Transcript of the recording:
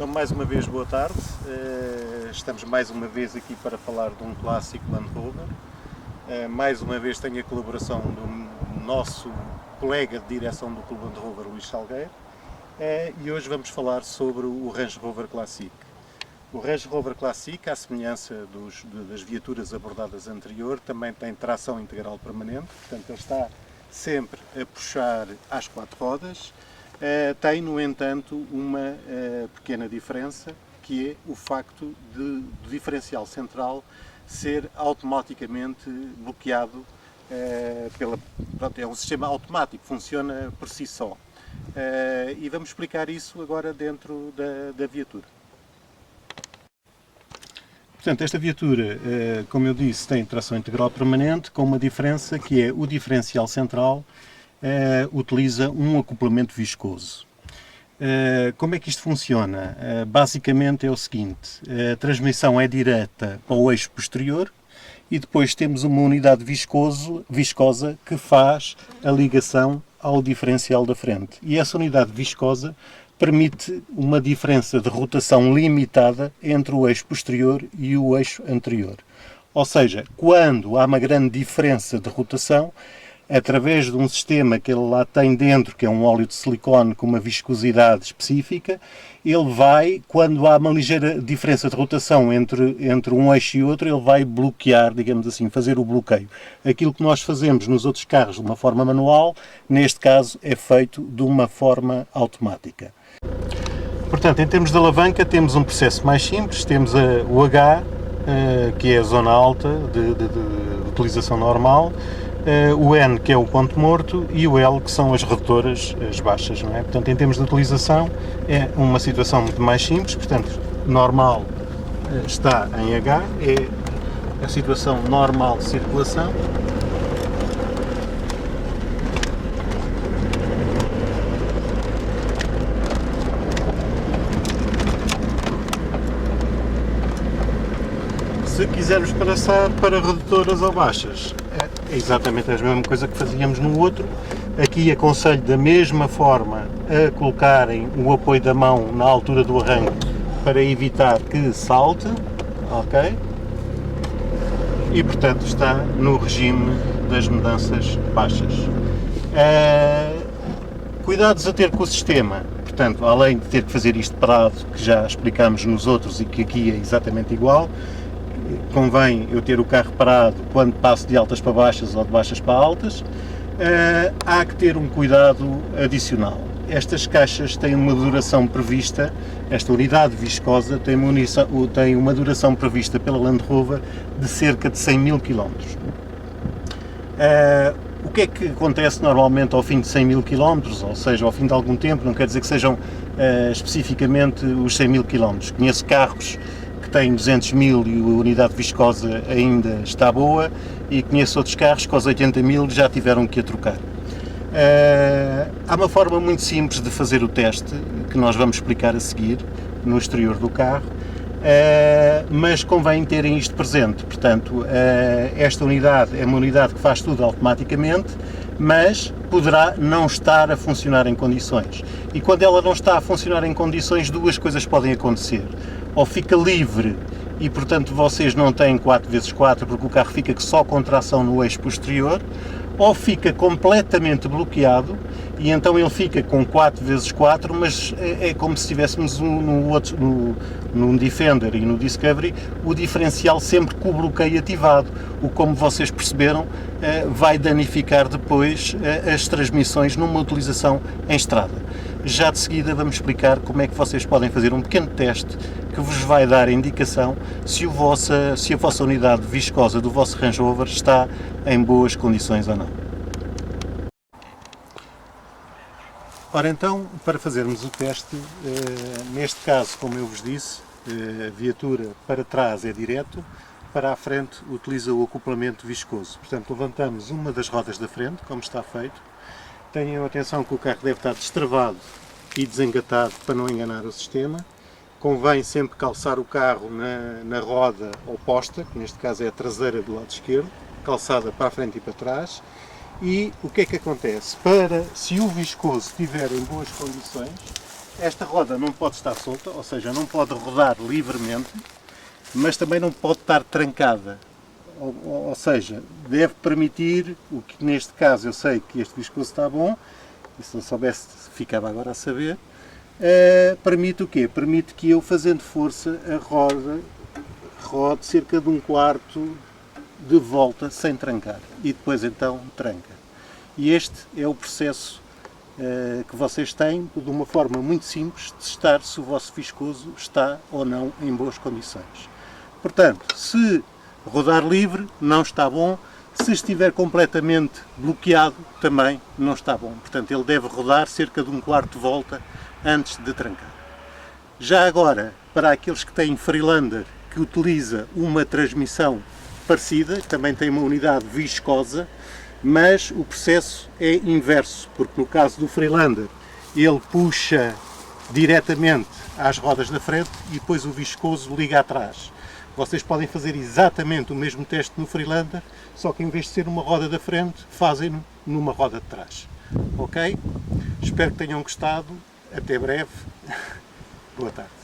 Então, mais uma vez, boa tarde. Estamos mais uma vez aqui para falar de um clássico Land Rover. Mais uma vez tenho a colaboração do nosso colega de direção do Clube Land Rover, Luís Salgueiro. E hoje vamos falar sobre o Range Rover Classic. O Range Rover Classic, à semelhança das viaturas abordadas anterior, também tem tração integral permanente, portanto ele está sempre a puxar às quatro rodas. Tem, no entanto, uma pequena diferença, que é o facto do diferencial central ser automaticamente bloqueado é um sistema automático, funciona por si só. E vamos explicar isso agora dentro da viatura. Portanto, esta viatura, como eu disse, tem tração integral permanente, com uma diferença que é o diferencial central utiliza um acoplamento viscoso. Como é que isto funciona? Basicamente é o seguinte: a transmissão é direta para o eixo posterior e depois temos uma unidade viscosa que faz a ligação ao diferencial da frente. E essa unidade viscosa permite uma diferença de rotação limitada entre o eixo posterior e o eixo anterior. Ou seja, quando há uma grande diferença de rotação, através de um sistema que ele lá tem dentro, que é um óleo de silicone com uma viscosidade específica, ele vai, quando há uma ligeira diferença de rotação entre um eixo e outro, ele vai bloquear, digamos assim, fazer o bloqueio. Aquilo que nós fazemos nos outros carros de uma forma manual, neste caso é feito de uma forma automática. Portanto, em termos de alavanca, temos um processo mais simples, temos o H, que é a zona alta de utilização normal, o N, que é o ponto morto, e o L, que são as redutoras, as baixas, não é? Portanto, em termos de utilização, é uma situação muito mais simples. Portanto, normal está em H, é a situação normal de circulação. Se quisermos passar para redutoras ou baixas, é exatamente a mesma coisa que fazíamos no outro. Aqui aconselho da mesma forma a colocarem o apoio da mão na altura do arranque para evitar que salte, ok? E portanto está no regime das mudanças baixas. Cuidados a ter com o sistema. Portanto, além de ter que fazer isto parado, que já explicámos nos outros e que aqui é exatamente igual, convém eu ter o carro parado quando passo de altas para baixas ou de baixas para altas. Há que ter um cuidado adicional. Estas caixas têm uma duração prevista, esta unidade viscosa tem uma duração prevista pela Land Rover de cerca de 100 mil km. O que é que acontece normalmente ao fim de 100 mil km, ou seja, ao fim de algum tempo? Não quer dizer que sejam especificamente os 100 mil km. Conheço carros tem 200 mil e a unidade viscosa ainda está boa, e conheço outros carros que aos 80 mil já tiveram que a trocar. Há uma forma muito simples de fazer o teste, que nós vamos explicar a seguir, no exterior do carro, mas convém terem isto presente. Portanto, esta unidade é uma unidade que faz tudo automaticamente, mas poderá não estar a funcionar em condições. E quando ela não está a funcionar em condições, duas coisas podem acontecer. Ou fica livre e, portanto, vocês não têm 4x4 porque o carro fica só com tração no eixo posterior, ou fica completamente bloqueado e então ele fica com 4x4, mas é como se estivéssemos no Defender e no Discovery, o diferencial sempre com o bloqueio ativado, o que, como vocês perceberam, vai danificar depois as transmissões numa utilização em estrada. Já de seguida vamos explicar como é que vocês podem fazer um pequeno teste que vos vai dar a indicação se a vossa unidade viscosa do vosso Range Rover está em boas condições ou não. Ora então, para fazermos o teste, neste caso, como eu vos disse, a viatura para trás é direto, para a frente utiliza o acoplamento viscoso. Portanto, levantamos uma das rodas da frente, como está feito. Tenham atenção que o carro deve estar destravado e desengatado para não enganar o sistema. Convém sempre calçar o carro na roda oposta, que neste caso é a traseira do lado esquerdo, calçada para a frente e para trás. E o que é que acontece? Se o viscoso estiver em boas condições, esta roda não pode estar solta, ou seja, não pode rodar livremente, mas também não pode estar trancada. Ou seja, deve permitir, o que neste caso eu sei que este viscoso está bom, e se não soubesse ficava agora a saber, permite o quê? Permite que eu, fazendo força, a roda rode cerca de 1/4 de volta sem trancar, e depois então tranca. E este é o processo que vocês têm, de uma forma muito simples, de testar se o vosso viscoso está ou não em boas condições. Portanto, se rodar livre, não está bom. Se estiver completamente bloqueado, também não está bom. Portanto, ele deve rodar cerca de 1/4 de volta antes de trancar. Já agora, para aqueles que têm Freelander, que utiliza uma transmissão parecida, que também tem uma unidade viscosa, mas o processo é inverso, porque no caso do Freelander, ele puxa diretamente às rodas da frente e depois o viscoso liga atrás. Vocês podem fazer exatamente o mesmo teste no Freelander, só que em vez de ser uma roda da frente, fazem-no numa roda de trás. Ok? Espero que tenham gostado. Até breve. Boa tarde.